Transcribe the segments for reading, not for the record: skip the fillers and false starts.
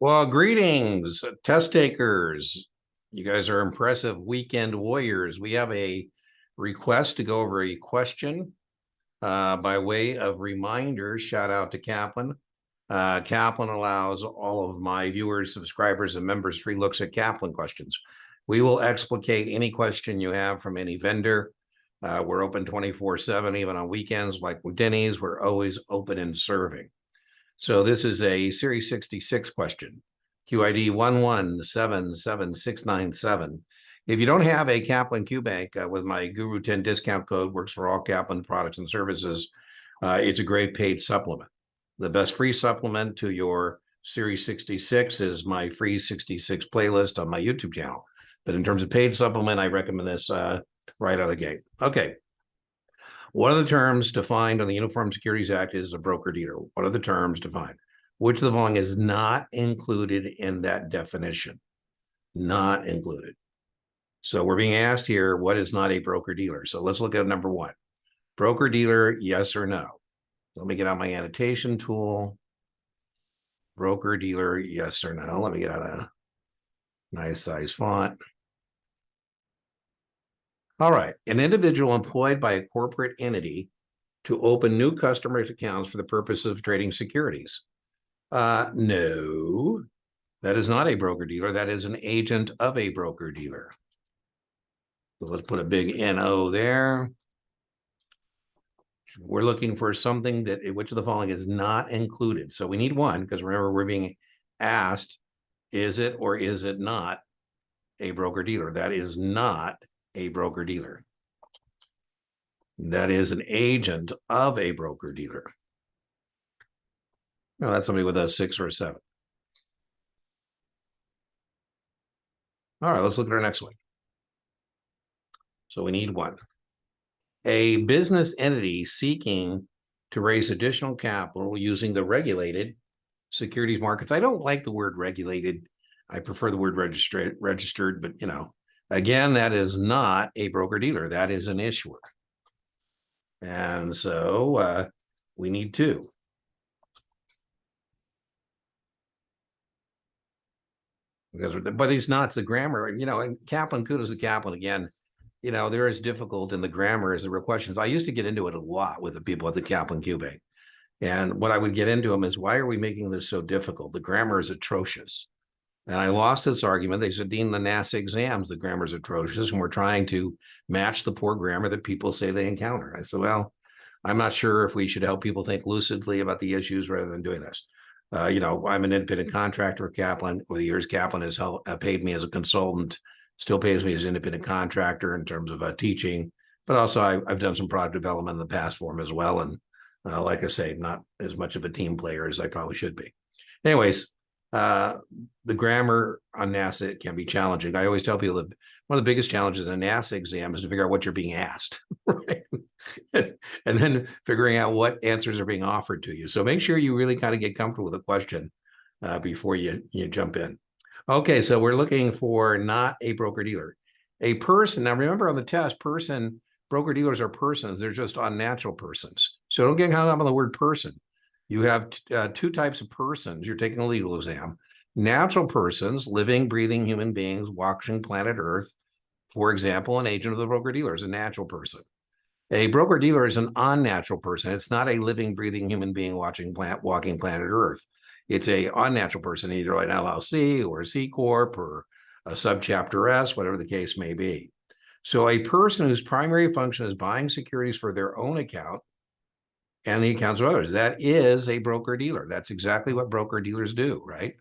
Well, greetings, test takers. You guys are impressive weekend warriors. We have a request to go over a question by way of reminder. Shout out to Kaplan. Kaplan allows all of my viewers, subscribers, and members free looks at Kaplan questions. We will explicate any question you have from any vendor. We're open 24/7, even on weekends like with Denny's. We're always open and serving. So this is a Series 66 question, QID 1177697. If you don't have a Kaplan QBank with my Guru 10 discount code, works for all Kaplan products and services, it's a great paid supplement. The best free supplement to your Series 66 is my free 66 playlist on my YouTube channel. But in terms of paid supplement, I recommend this right out of the gate. Okay. One of the terms defined on the Uniform Securities Act is a broker-dealer. What are the terms defined? Which of the following is not included in that definition? Not included. So we're being asked here, what is not a broker-dealer? So let's look at number one. Broker-dealer, yes or no? Let me get out my annotation tool. Broker-dealer, yes or no? Let me get out a nice size font. All right, an individual employed by a corporate entity to open new customers' accounts for the purpose of trading securities. No, that is not a broker-dealer. That is an agent of a broker-dealer. So let's put a big NO there. We're looking for something that which of the following is not included. So we need one, because remember, we're being asked, is it or is it not a broker-dealer? That is not a broker-dealer. That is an agent of a broker-dealer. No, that's somebody with a 6 or a 7. All right, let's look at our next one. So we need one. A business entity seeking to raise additional capital using the regulated securities markets. I don't like the word regulated. I prefer the word registered, but you know, again, that is not a broker-dealer. That is an issuer. And so we need two. Because by these knots, the grammar, you know, and Kaplan, kudos to Kaplan again. You know, they're as difficult in the grammar as the real questions. I used to get into it a lot with the people at the Kaplan QBank. And what I would get into them is, why are we making this so difficult? The grammar is atrocious. And I lost this argument. They said, Dean, the NASA exams, the grammar is atrocious, and we're trying to match the poor grammar that people say they encounter. I said, well, I'm not sure if we should help people think lucidly about the issues rather than doing this. You know, I'm an independent contractor of Kaplan. Over the years, Kaplan has paid me as a consultant, still pays me as an independent contractor in terms of teaching, but also I've done some product development in the past for him as well. And like I say, not as much of a team player as I probably should be. Anyways, the grammar on NASA can be challenging. I always tell people that one of the biggest challenges in a NASA exam is to figure out what you're being asked, right? And then figuring out what answers are being offered to you. So make sure you really kind of get comfortable with the question before you jump in. Okay, so we're looking for not a broker-dealer. A person, now remember on the test, broker-dealers are persons. They're just unnatural persons. So don't get hung up on the word person. You have two types of persons. You're taking a legal exam. Natural persons, living, breathing human beings, walking planet Earth. For example, an agent of the broker-dealer is a natural person. A broker-dealer is an unnatural person. It's not a living, breathing human being walking planet Earth. It's a unnatural person, either an LLC or a C Corp or a subchapter S, whatever the case may be. So a person whose primary function is buying securities for their own account and the accounts of others, that is a broker-dealer. That's exactly what broker-dealers do, right?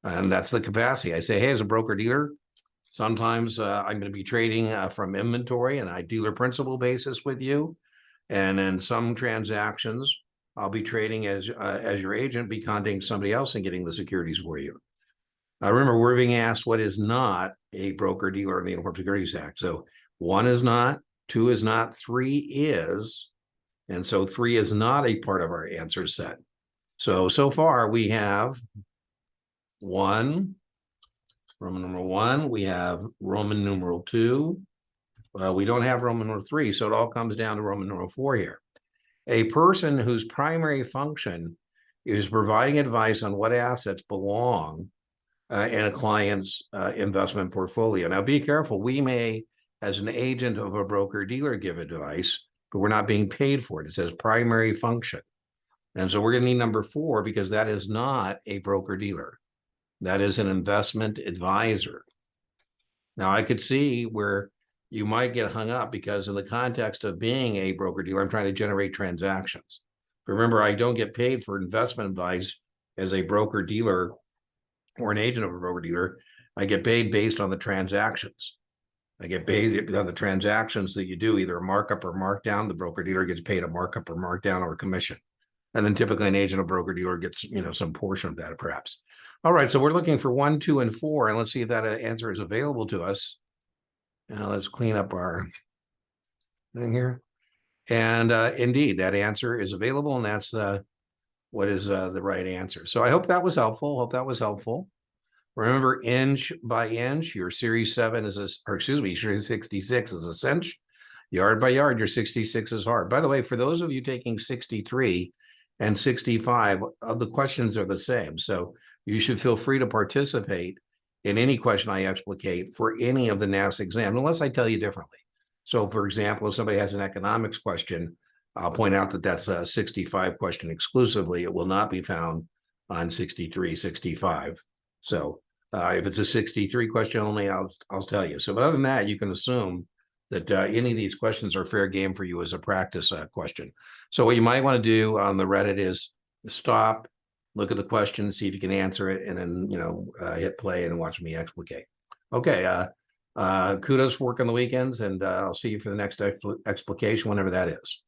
And that's the capacity. I say, hey, as a broker-dealer, sometimes I'm going to be trading from inventory and a dealer principal basis with you. And in some transactions, I'll be trading as your agent, be contacting somebody else and getting the securities for you. Remember, we're being asked what is not a broker-dealer in the Uniform Securities Act. So 1 is not, 2 is not, 3 is, and so 3 is not a part of our answer set. So far we have 1, Roman numeral 1, we have Roman numeral 2. We don't have Roman numeral 3, so it all comes down to Roman numeral 4 here. A person whose primary function is providing advice on what assets belong in a client's investment portfolio. Now, be careful. We may, as an agent of a broker dealer, give advice, but we're not being paid for it. It says primary function. And so we're going to need number 4 because that is not a broker dealer. That is an investment advisor. Now, I could see where you might get hung up because in the context of being a broker dealer, I'm trying to generate transactions. Remember, I don't get paid for investment advice as a broker dealer or an agent of a broker dealer. I get paid based on the transactions. I get paid on the transactions that you do, either a markup or markdown. The broker dealer gets paid a markup or markdown or a commission. And then typically an agent or broker dealer gets, some portion of that perhaps. All right, so we're looking for 1, 2, and 4, and let's see if that answer is available to us. Now let's clean up our thing here. And indeed, that answer is available, and that's what is the right answer. So I hope that was helpful. Remember, inch by inch, your series 7 is series 66 is a cinch. Yard by yard, your 66 is hard. By the way, for those of you taking 63 and 65, the questions are the same. So you should feel free to participate in any question I explicate for any of the NAS exam, unless I tell you differently. So, for example, if somebody has an economics question, I'll point out that that's a 65 question exclusively. It will not be found on 63, 65. So if it's a 63 question only, I'll tell you. So, but other than that, you can assume that any of these questions are fair game for you as a practice question. So what you might want to do on the Reddit is stop, look at the question, see if you can answer it, and then, hit play and watch me explicate. Okay. Kudos for work on the weekends, and I'll see you for the next explication, whenever that is.